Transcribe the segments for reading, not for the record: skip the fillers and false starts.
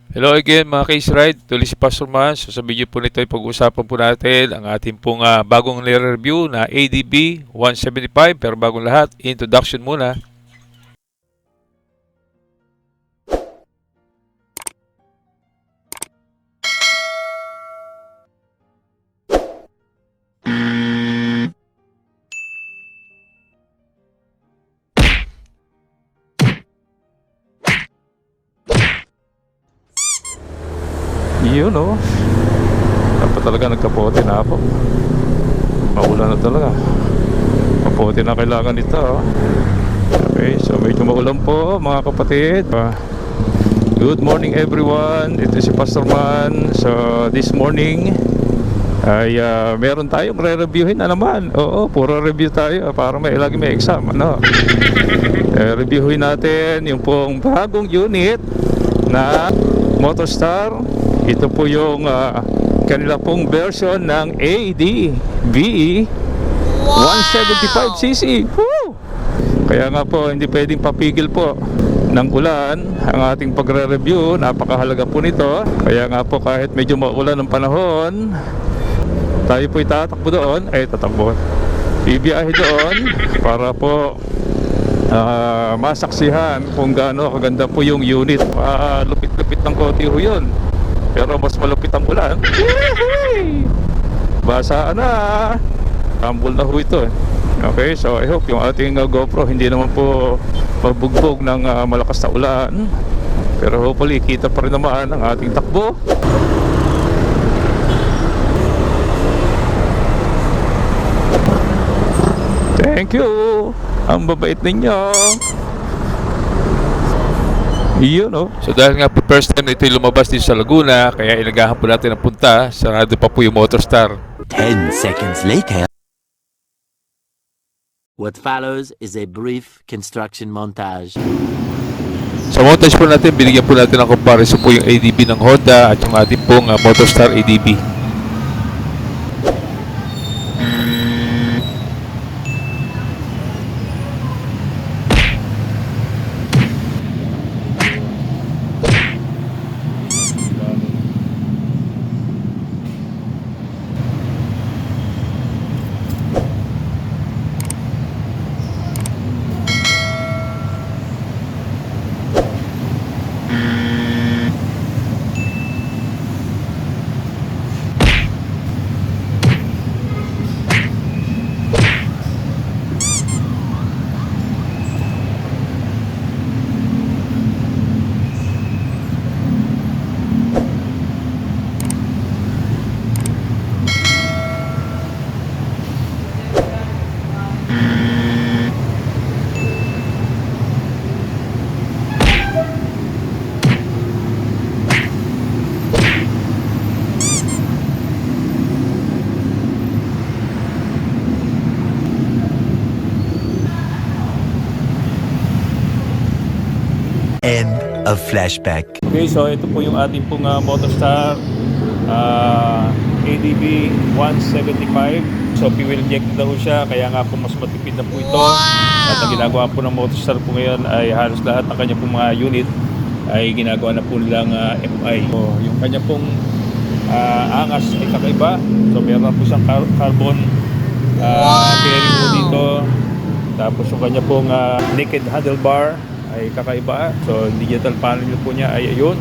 Hello again mga Case Ride, tuloy si Pastor Man. So sa video po nito ay pag-uusapan po natin ang ating pong bagong nire-review na ADB 175. Pero bagong lahat, introduction muna. Yun o, dapat talaga nagkapote na ako. Maulan na talaga. Kapote na kailangan nito. Okay, so medyo maulan po mga kapatid. Good morning everyone, ito si Pastor Man. So this morning ay meron tayong re-reviewin na naman. Oo, puro review tayo para lagi may exam, ano. Reviewin natin yung pong bagong unit na Motostar. Ito po yung kanila pong version ng ADB 175cc. Woo! Kaya nga po hindi pwedeng papigil po ng ulan ang ating pagre-review. Napakahalaga po nito. Kaya nga po kahit medyo maulan ng panahon, tayo po itatakbo doon. Ibiyahe doon para po masaksihan kung gaano kaganda po yung unit. Lupit-lupit ng konti ho yun, pero mas malupit ang ulan. Basa na, rumble na ho ito. Okay, so I hope yung ating GoPro hindi naman po mabugbog ng malakas na ulan, pero hopefully kita pa rin naman ang ating takbo. Thank you, ang babait ninyo. Iyon o. So dahil nga po first time na ito'y lumabas din sa Laguna, kaya inagahan po natin ang punta. Sarado pa po yung Motostar. 10 seconds later. What follows is a brief construction montage. Sa montage po natin, binigyan po natin ng comparison po yung ADB ng Honda at yung ating pong Motostar ADB. End of flashback. Okay, so ito po yung ating pong Motostar ADB 175. So fuel injected na po siya, kaya nga po mas matipid na po ito. At ang ginagawa po ng Motostar po ngayon ay halos lahat ng kanya pong mga unit ay ginagawa na po nilang FI. So yung kanya pong angas ay kakaiba. So meron po siyang carbon bearing po dito. Tapos yung kanya pong naked handlebar ay kakaiba. So digital panel po niya ay ayun.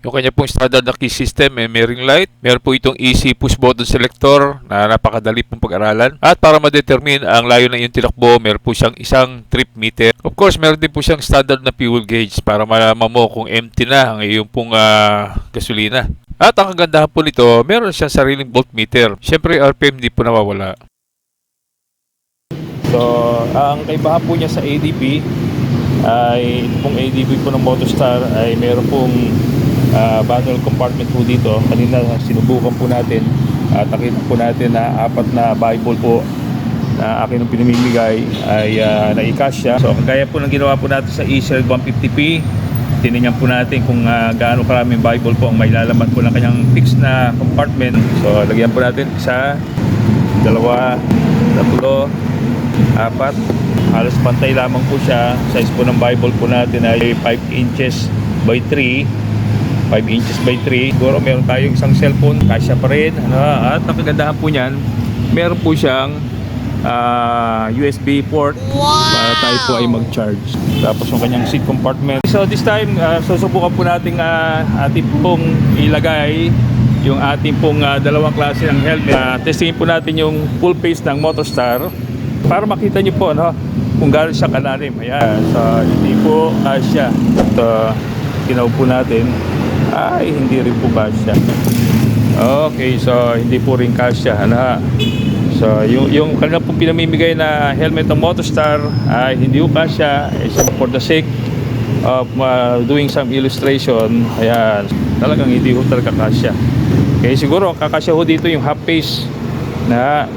Yung kanya pong standard na key system may ring light. Meron po itong easy push button selector na napakadali pong pag-aralan. At para ma-determine ang layo ng iyong tinakbo, meron po siyang isang trip meter. Of course, meron din po siyang standard na fuel gauge para malaman mo kung empty na ang iyong pong gasolina. At ang kagandahan po nito, meron siyang sariling voltmeter. Siyempre, RPM hindi po nawawala. So, ang kaibahan po niya sa ADB ay itong ADB po ng Motostar ay meron pong manual compartment po dito. Kanina sinubukan po natin at nakita po natin na 4 na Bible po na akin ang pinamimigay ay naikasya. So kagaya po ng ginawa po natin sa Easer 150p, tinignan po natin kung gaano karaming Bible po ang may lalaman po ng kanyang fixed na compartment. So lagyan po natin 1, 2, 3, 4. Halos pantay lamang po siya. Size po ng Bible po natin ay 5 inches by 3. 5 inches by 3. Siguro meron tayong isang cellphone, kasya pa rin. At ang kagandahan po niyan, meron po siyang USB port para tayo po ay mag-charge. Tapos yung kanyang seat compartment. So this time, susubukan po natin ating pong ilagay yung ating pong dalawang klase ng helmet. Testingin po natin yung full face ng Motostar para makita nyo po kung gaano siya kalalim. Ayan, so hindi po kasya. Ito, ginawa po natin ay hindi rin po kasya. Okay, so hindi po rin kasya. So yung kanila pong pinamimigay na helmet ng Motostar ay hindi po kasya. For the sake of doing some illustration, ayan, talagang hindi po talaga kasya. Okay, siguro kakasya ho dito yung half face na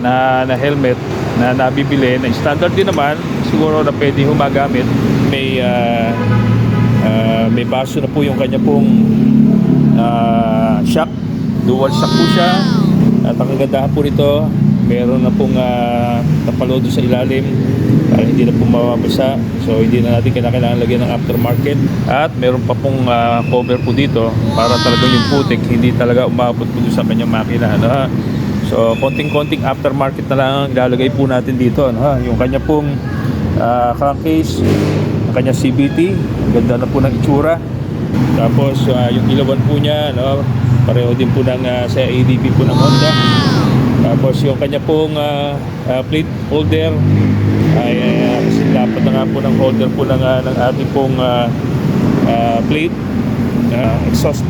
helmet na nabibili na standard din naman, siguro na pwede ho magamit. May baso na po yung kanya pong shock, dual shock po siya. At ang kagandahan po nito, meron na pong napalodo sa ilalim para hindi na po mababasa. So hindi na natin kailangan lagyan ng aftermarket. At meron pa pong cover po dito para talagang yung putik hindi talaga umabot po sa kanyang makina. So konting-konting aftermarket na lang ang ilalagay po natin dito. Yung kanya pong crankcase, ang kanya CVT, ganda na po ng itsura. Tapos yung ilawan po niya, pareho din po ng sa ADB po ng Honda. Tapos yung kanya pong plate holder ay kasi dapat na nga po ng holder po ng ating pong plate exhaust.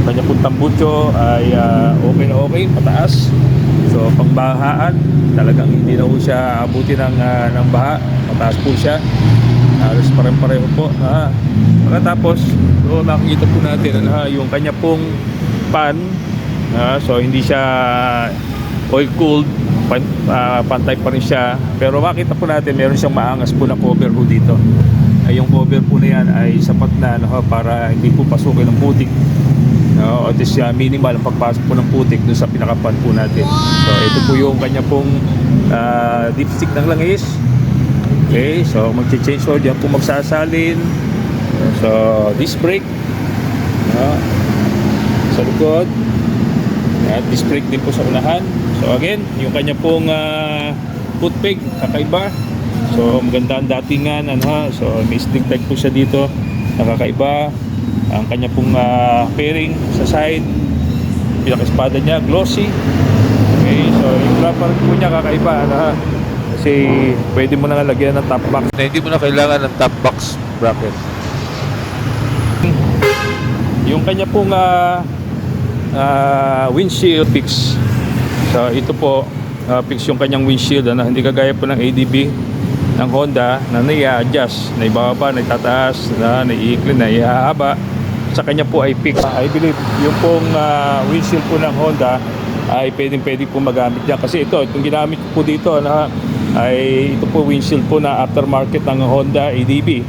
Yung kanya pong tambucho ay okay na okay, pataas. So pangbahaan, talagang hindi na po siya abuti ng baha, pataas po siya. Halos pareho po. Pagkatapos, so makikita po natin yung kanya pong pan. So hindi siya oil cooled, pantay pa rin siya, pero makita po natin meron siyang maangas po na cover po dito. Yung cover po na yan ay sapat na para hindi po pasukin ng putik, at least minimal ang pagpasok po ng putik doon sa pinakapan po natin. So ito po yung kanya pong dipstick ng langis. Okay, so mag-change oil, yan po magsasalin. So disc brake sa likod, at disc brake din po sa unahan. So again, yung kanya pong foot peg, kakaiba. So maganda ang datingan, so may sling type po siya dito, nakakaiba. Ang kanya pong fairing sa side, pinaka-espada niya, glossy. Okay, so yung wrapper po niya kakaiba, kasi pwede mo na lagyan ng top box. Hindi mo na kailangan ng top box bracket. Yung kanya pong windshield fix. So ito po, fix yung kanyang windshield, hindi kagaya po ng ADB ng Honda na nai-adjust, naibaba, naitataas, nai-incline, naihahaba. Sa kanya po ay fix. I believe yung pong windshield po ng Honda ay pwede po magamit niya, kasi itong ginamit po dito ay ito po windshield po na aftermarket ng Honda ADB.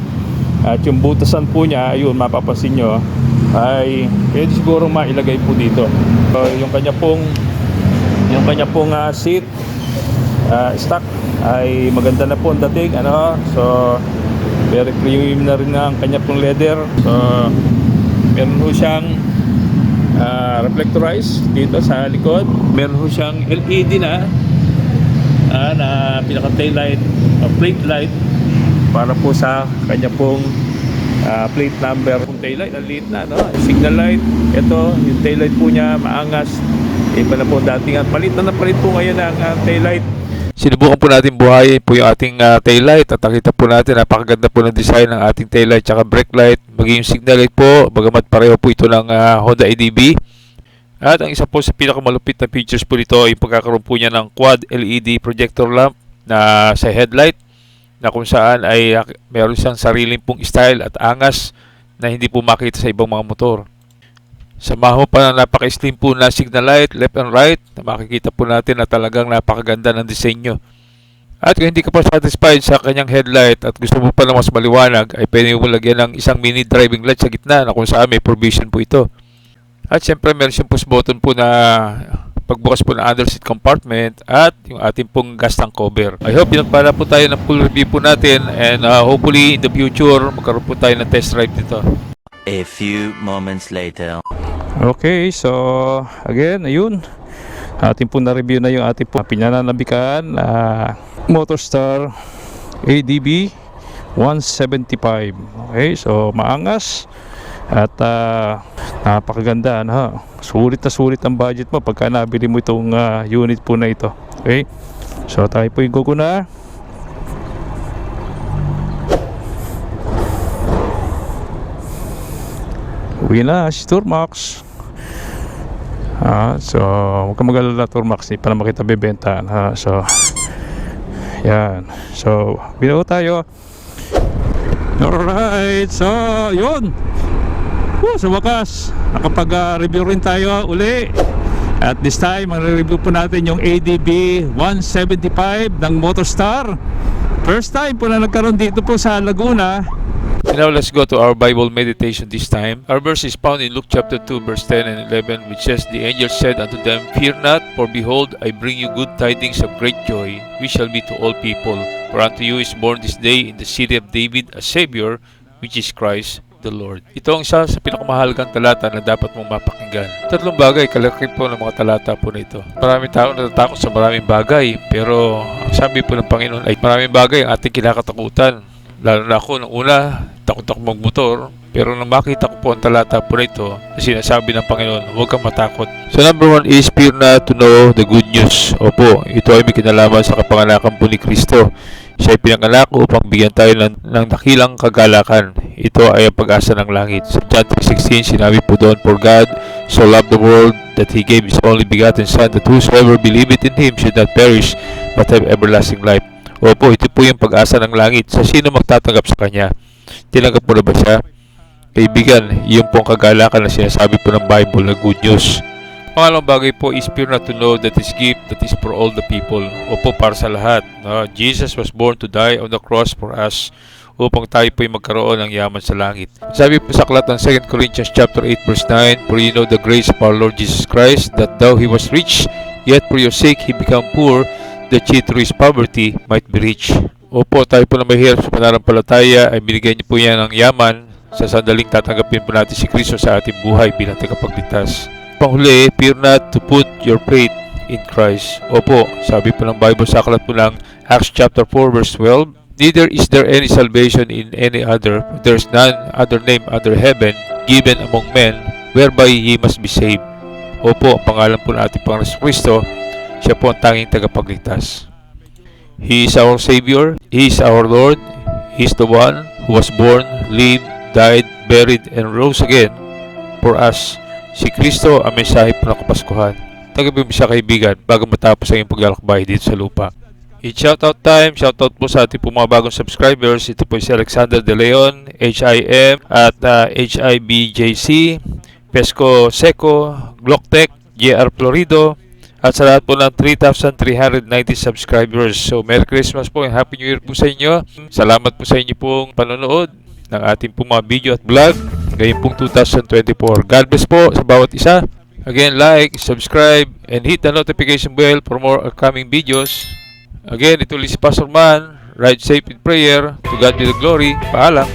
At yung butasan po niya, ayun, mapapansin nyo, ay pwede siguro mailagay po dito. So yung kanya pong seat stock ay maganda na po ang dating, so very premium na rin ang kanya pong leather. So meron ho siyang reflectorized dito sa likod. Meron ho siyang LED na pinaka tail light, plate light para po sa kanya pong plate number. Kung tail light, ang liit na, signal light. Ito, yung tail light po niya maangas. Iba na po dating. Palit po ngayon ang tail light. Sinubukan po natin buhayin po yung ating tail light, at nakita po natin napakaganda po ng design ng ating tail light tsaka brake light, maging signal light po, bagamat pareho po ito ng Honda ADB. At ang isa po sa pinakamalupit na features po nito ay pagkakaroon po niya ng quad LED projector lamp na sa headlight, na kung saan ay meron siyang sariling pong style at angas na hindi po makita sa ibang mga motor. Samaho pa ng napaka-slim po na signal light left and right, na makikita po natin na talagang napakaganda ng disenyo. At kung hindi ka pa satisfied sa kanyang headlight at gusto mo pa na mas maliwanag, ay pwede mo lagyan ng isang mini driving light sa gitna, na kung saan may provision po ito. At syempre meron siyang push button po na pagbukas po ng under seat compartment, at yung ating pong gas tank cover. I hope pinagpala po tayo ng full review po natin, and hopefully in the future magkaroon po tayo ng test drive dito. A few moments later. Okay, so again, ayun. Ating po na-review na yung ating po pinananabikan na Motorstar ADB 175. Okay, so maangas at napakaganda, no? Sulit na sulit ang budget mo pagka nabili mo itong unit po na ito. Okay, so tayo po yung guguna. Uwi na si Turmax. So huwag ka mag-alala, Turmax, hindi pa naman kita bibentahan, ha? So yan, so binaw tayo. Alright, so yun. Sa wakas nakapag-review rin tayo uli. At this time mag-review po natin yung ADB 175 ng Motorstar. First time po na nagkaroon dito po sa Laguna. And now let's go to our Bible meditation this time. Our verse is found in Luke chapter 2 verse 10 and 11, which says, "The angel said unto them, Fear not, for behold, I bring you good tidings of great joy, which shall be to all people. For unto you is born this day in the city of David a Savior, which is Christ the Lord." Ito ang isa sa pinakamahalagang talata na dapat mong mapakinggan. Tatlong bagay kalakip po ng mga talata po na ito. Maraming tao natatakot sa maraming bagay, pero ang sabi po ng Panginoon ay maraming bagay ang ating kinakatakutan. Lalo na ako, nung una, takot ako magmotor. Pero nang makita ko po ang talata po na ito, na sinasabi ng Panginoon, huwag kang matakot. So number 1 is, fear not to know the good news. Opo, ito ay may kinalaman sa kapanganakan po ni Kristo. Siya ay pinanganak upang bigyan tayo ng dakilang kagalakan. Ito ay ang pag-asa ng langit. Sa John 3:16, sinabi po doon, "For God so loved the world that He gave His only begotten Son, that whosoever believeth in Him should not perish, but have everlasting life." Opo, ito po yung pag-asa ng langit. Sa sino magtatanggap sa Kanya? Tinanggap mo na ba siya? Kaibigan, yung pong kagalakan na sinasabi po ng Bible na good news. Pangalawang bagay po is fear not to know that His gift that is for all the people. Opo, para sa lahat. Jesus was born to die on the cross for us upang tayo po ay magkaroon ng yaman sa langit. Sabi po sa aklat ng 2 Corinthians chapter 8 verse 9, "For you know the grace of our Lord Jesus Christ, that though He was rich, yet for your sake He became poor, that ye through His poverty might be rich." Opo, tayo po na mahirap sa pananampalataya ay binigyan niyo po yan ng yaman sa sandaling tatanggapin po natin si Kristo sa ating buhay bilang tagapagligtas. Panghuli, fear not to put your faith in Christ. Opo, sabi po ng Bible sa aklat po ng Acts chapter 4 verse 12, "Neither is there any salvation in any other, for there is none other name under heaven given among men whereby ye must be saved." Opo, ang pangalan po ng ating Panginoon Kristo, siya po ang tanging tagapagligtas. He is our Savior, He is our Lord, He is the one who was born, lived, died, buried, and rose again for us. Si Kristo ang mensahe po ng Kapaskuhan. Tagabim siya, kaibigan, bago matapos ang iyong paglalakbay dito sa lupa. It's shoutout time. Shoutout po sa ating po mga bagong subscribers. Ito po si Alexander De Leon, HIM at HIBJC, Pesco Seco, Glocktech, JR Florido, at sa lahat po ng 3,390 subscribers. So, Merry Christmas po and Happy New Year po sa inyo. Salamat po sa inyo pong panonood ng ating po mga video at vlog ngayong pong 2024. God bless po sa bawat isa. Again, like, subscribe, and hit the notification bell for more upcoming videos. Again, ito ulit si Pastor Man. Ride safe in prayer. To God be the glory. Paalam.